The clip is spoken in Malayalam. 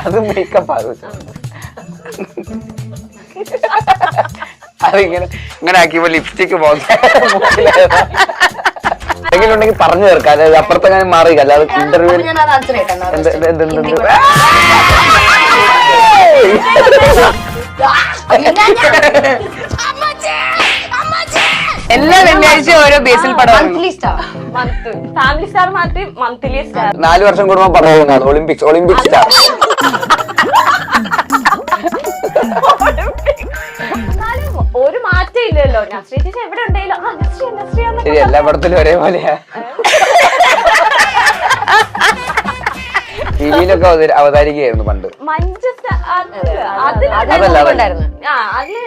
അത് മേക്കപ്പ് ആകും. അതിങ്ങനെ ഇങ്ങനെ ആക്കിയപ്പോ ലിപ്സ്റ്റിക് ഉണ്ടെങ്കിൽ പറഞ്ഞു തീർക്കാം. അതായത് അപ്പുറത്തെങ്ങനെ മാറി അല്ലാതെ ഇന്റർവ്യൂ എല്ലാ വെള്ളിയാഴ്ചയും ഓരോ ബേസിൽ പടം. ഫാമിലി സ്റ്റാർ മാറ്റി മന്ത്ലി സ്റ്റാർ. 4 വർഷം കൂടുമ്പോ പറയുന്നതാണ് ഒളിമ്പിക്സ് സ്റ്റാർ. ഒരു മാറ്റം ഇല്ലല്ലോ. നസ്രിയ ചേച്ചി എവിടെ ഉണ്ടെങ്കിലും ശരി, എല്ലാ പടത്തിലും ഒരേപോലെയാ. ടിവിയിലൊക്കെ അവതാരികയായിരുന്നു പണ്ട്. മഞ്ജു അതിൽ